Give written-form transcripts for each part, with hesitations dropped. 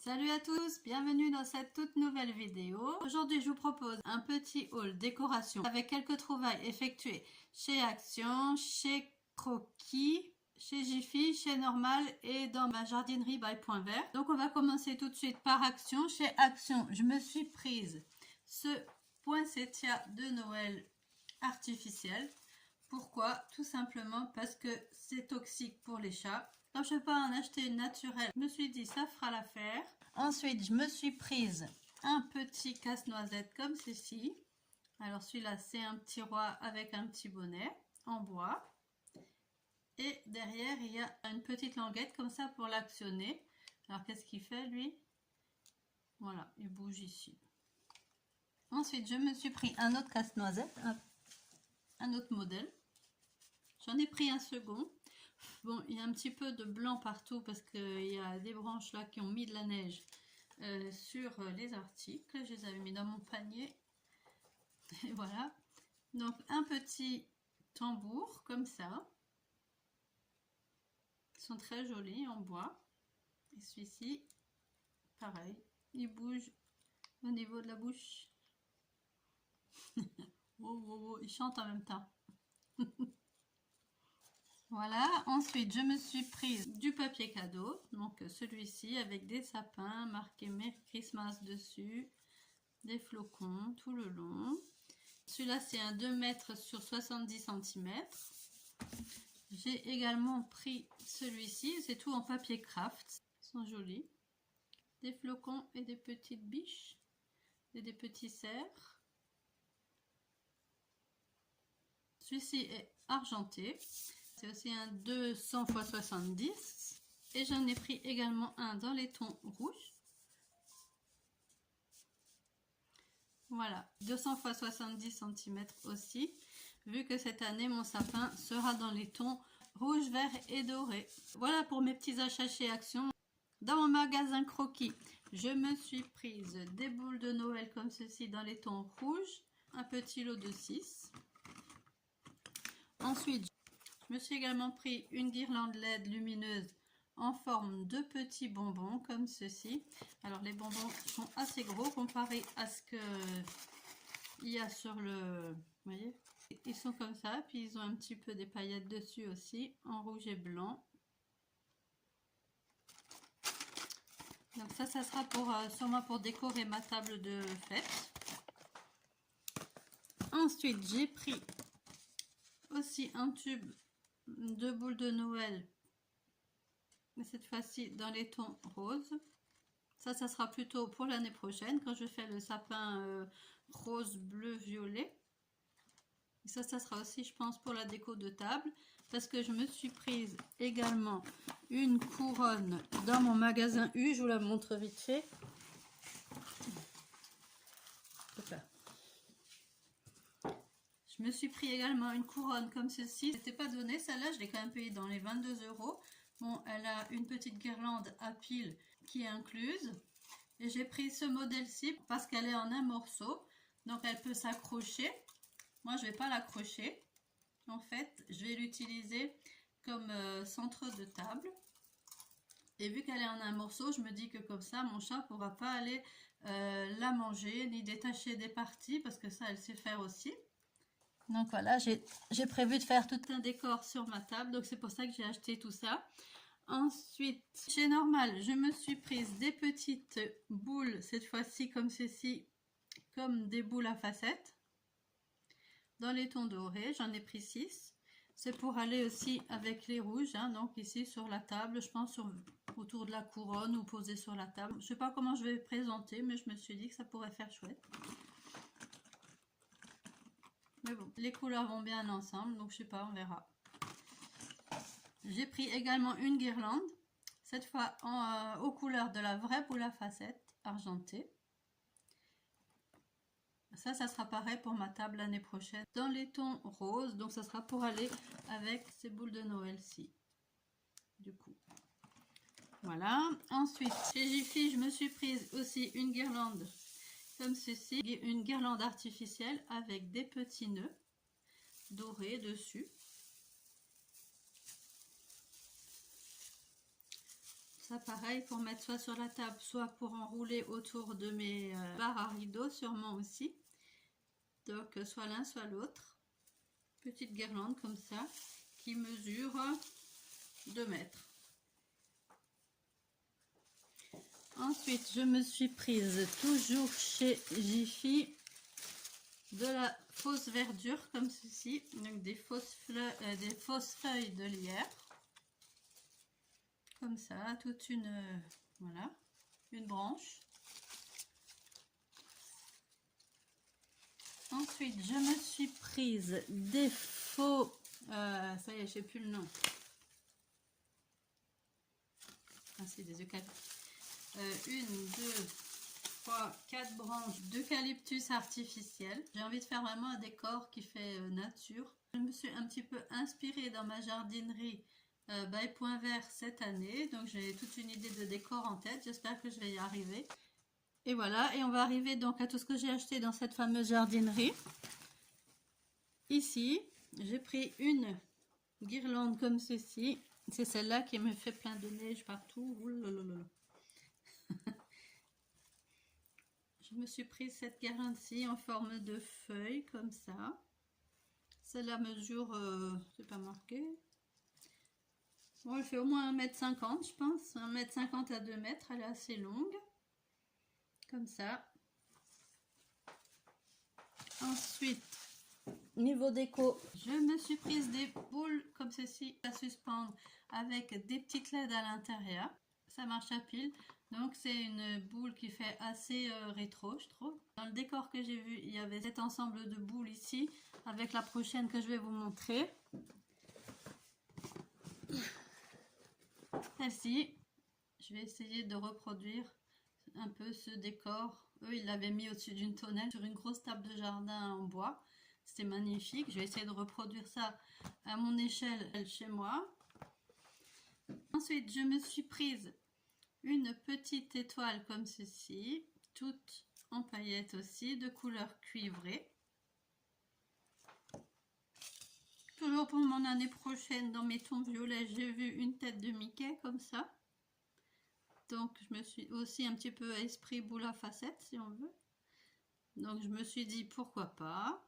Salut à tous, bienvenue dans cette toute nouvelle vidéo. Aujourd'hui je vous propose un petit haul décoration avec quelques trouvailles effectuées chez Action, chez Croquis, chez Jiffy, chez Normal et dans ma jardinerie by Point Vert. Donc on va commencer tout de suite par Action. Chez Action, je me suis prise ce poinsettia de Noël artificiel. Pourquoi? Tout simplement parce que c'est toxique pour les chats. Comme je ne peux pas en acheter une naturelle, je me suis dit ça fera l'affaire. Ensuite, je me suis prise un petit casse-noisette comme ceci. Alors celui-là, c'est un petit roi avec un petit bonnet en bois. Et derrière, il y a une petite languette comme ça pour l'actionner. Alors qu'est-ce qu'il fait lui? Voilà, il bouge ici. Ensuite, je me suis pris un autre casse-noisette, un autre modèle. J'en ai pris un second. Bon, il y a un petit peu de blanc partout parce qu'il y a des branches là qui ont mis de la neige sur les articles. Je les avais mis dans mon panier. Et voilà. Donc un petit tambour comme ça. Ils sont très jolis en bois. Et celui-ci, pareil, il bouge au niveau de la bouche. Oh, oh, oh, il chante en même temps. Voilà, ensuite je me suis prise du papier cadeau, donc celui-ci avec des sapins marqués Merry Christmas dessus, des flocons tout le long. Celui-là c'est un 2 mètres sur 70 cm. J'ai également pris celui-ci, c'est tout en papier craft, ils sont jolis. Des flocons et des petites biches et des petits cerfs. Celui-ci est argenté. C'est aussi un 200 x 70 et j'en ai pris également un dans les tons rouges. Voilà, 200 x 70 cm aussi, vu que cette année mon sapin sera dans les tons rouge, vert et doré. Voilà pour mes petits achats chez Action. Dans mon magasin Croquis, je me suis prise des boules de Noël comme ceci dans les tons rouges, un petit lot de 6. Ensuite, je me suis également pris une guirlande LED lumineuse en forme de petits bonbons comme ceci. Alors les bonbons sont assez gros comparé à ce qu'il y a sur le... Vous voyez, ils sont comme ça, puis ils ont un petit peu des paillettes dessus aussi en rouge et blanc. Donc ça sera pour sûrement pour décorer ma table de fête. Ensuite j'ai pris aussi un tube de boules de Noël, mais cette fois-ci dans les tons roses. Ça sera plutôt pour l'année prochaine quand je fais le sapin rose, bleu, violet. Et ça sera aussi, je pense, pour la déco de table, parce que je me suis prise également une couronne dans mon magasin U. Je vous la montre vite fait. Je me suis pris également une couronne comme ceci. C'était pas donné, celle-là, je l'ai quand même payée dans les 22 €. Bon, elle a une petite guirlande à piles qui est incluse. Et j'ai pris ce modèle-ci parce qu'elle est en un morceau. Donc elle peut s'accrocher. Moi, je vais pas l'accrocher. En fait, je vais l'utiliser comme centre de table. Et vu qu'elle est en un morceau, je me dis que comme ça, mon chat ne pourra pas aller la manger ni détacher des parties parce que ça, elle sait faire aussi. Donc voilà, j'ai prévu de faire tout un décor sur ma table, donc c'est pour ça que j'ai acheté tout ça. Ensuite, chez Normal, je me suis prise des petites boules, cette fois-ci comme ceci, comme des boules à facettes, dans les tons dorés. J'en ai pris 6. C'est pour aller aussi avec les rouges, hein, donc ici sur la table, je pense autour de la couronne ou posé sur la table. Je ne sais pas comment je vais présenter, mais je me suis dit que ça pourrait faire chouette. Mais bon, les couleurs vont bien ensemble, donc je sais pas, on verra. J'ai pris également une guirlande, cette fois aux couleurs de la vraie boule à facettes argentée. Ça sera pareil pour ma table l'année prochaine, dans les tons roses, donc ça sera pour aller avec ces boules de Noël-ci. Du coup, voilà. Ensuite, chez Jiffy, je me suis prise aussi une guirlande comme ceci, une guirlande artificielle avec des petits nœuds dorés dessus. Ça pareil pour mettre soit sur la table, soit pour enrouler autour de mes barres à rideaux, sûrement aussi. Donc soit l'un, soit l'autre. Petite guirlande comme ça, qui mesure 2 mètres. Ensuite, je me suis prise toujours chez Jiffy de la fausse verdure comme ceci, donc des fausses feuilles de lierre, comme ça, toute une voilà, une branche. Ensuite, je me suis prise des faux, ça y est, je sais plus le nom. Ah, c'est des eucalyptus. 1, 2, 3, 4 branches d'eucalyptus artificiel. J'ai envie de faire vraiment un décor qui fait nature. Je me suis un petit peu inspirée dans ma jardinerie by Point Vert cette année. Donc j'ai toute une idée de décor en tête. J'espère que je vais y arriver. Et voilà, et on va arriver donc à tout ce que j'ai acheté dans cette fameuse jardinerie. Ici, j'ai pris une guirlande comme ceci. C'est celle-là qui me fait plein de neige partout. Ouh. Je me suis prise cette guirlande-ci en forme de feuille, comme ça. Celle-là mesure, c'est pas marqué. Bon, elle fait au moins 1,50 m, je pense. 1,50 m à 2 mètres, elle est assez longue. Comme ça. Ensuite, niveau déco, je me suis prise des boules comme ceci à suspendre avec des petites LED à l'intérieur. Ça marche à pile. Donc c'est une boule qui fait assez rétro, je trouve. Dans le décor que j'ai vu, il y avait cet ensemble de boules ici, avec la prochaine que je vais vous montrer. Celle-ci, je vais essayer de reproduire un peu ce décor. Eux, ils l'avaient mis au-dessus d'une tonnelle sur une grosse table de jardin en bois. C'était magnifique. Je vais essayer de reproduire ça à mon échelle chez moi. Ensuite, je me suis prise une petite étoile comme ceci, toute en paillettes aussi, de couleur cuivrée. Toujours pour mon année prochaine, dans mes tons violets, j'ai vu une tête de Mickey comme ça. Donc je me suis aussi un petit peu esprit boule à facettes si on veut. Donc je me suis dit pourquoi pas.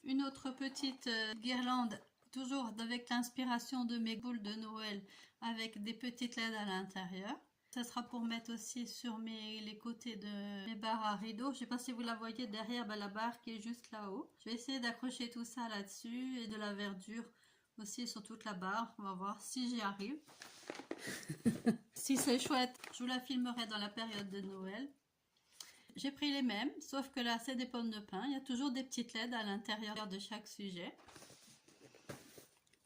Une autre petite guirlande, toujours avec l'inspiration de mes boules de Noël, avec des petites LED à l'intérieur. Ça sera pour mettre aussi sur les côtés de mes barres à rideaux. Je ne sais pas si vous la voyez derrière, la barre qui est juste là-haut. Je vais essayer d'accrocher tout ça là-dessus et de la verdure aussi sur toute la barre. On va voir si j'y arrive. Si c'est chouette, je vous la filmerai dans la période de Noël. J'ai pris les mêmes, sauf que là c'est des pommes de pin. Il y a toujours des petites LED à l'intérieur de chaque sujet.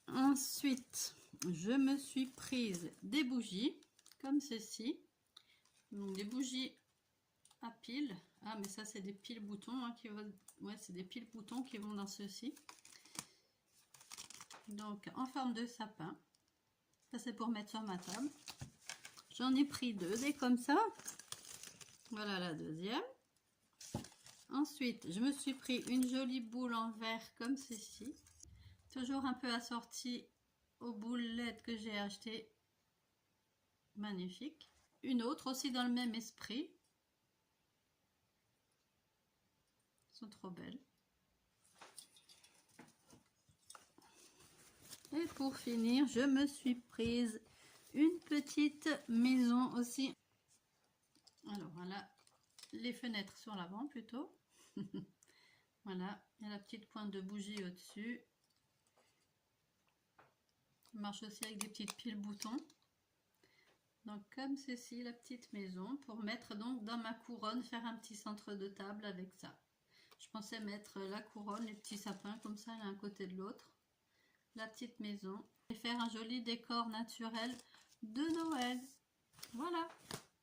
Ensuite, je me suis prise des bougies, comme ceci. Donc des bougies à piles. Ah mais ça c'est des piles boutons hein, qui vont... Ouais, c'est des piles boutons qui vont dans ceci. Donc en forme de sapin. Ça c'est pour mettre sur ma table. J'en ai pris 2, des comme ça. Voilà la deuxième. Ensuite, je me suis pris une jolie boule en verre comme ceci. Toujours un peu assortie aux boules LED que j'ai achetées. Magnifique. Une autre aussi dans le même esprit. Elles sont trop belles. Et pour finir, je me suis prise une petite maison aussi. Alors voilà, les fenêtres sur l'avant plutôt. Voilà, il y a la petite pointe de bougie au-dessus. Ça marche aussi avec des petites piles boutons. Donc comme ceci, la petite maison, pour mettre donc dans ma couronne, faire un petit centre de table avec ça. Je pensais mettre la couronne, les petits sapins comme ça, l'un à côté de l'autre. La petite maison. Et faire un joli décor naturel de Noël. Voilà.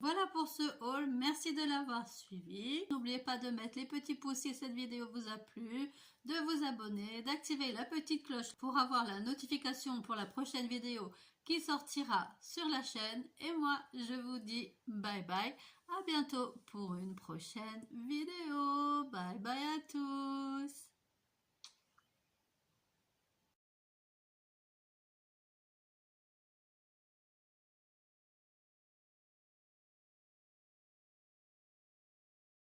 Voilà pour ce haul, merci de l'avoir suivi. N'oubliez pas de mettre les petits pouces si cette vidéo vous a plu, de vous abonner, d'activer la petite cloche pour avoir la notification pour la prochaine vidéo qui sortira sur la chaîne. Et moi, je vous dis bye bye, à bientôt pour une prochaine vidéo. Bye bye à tous.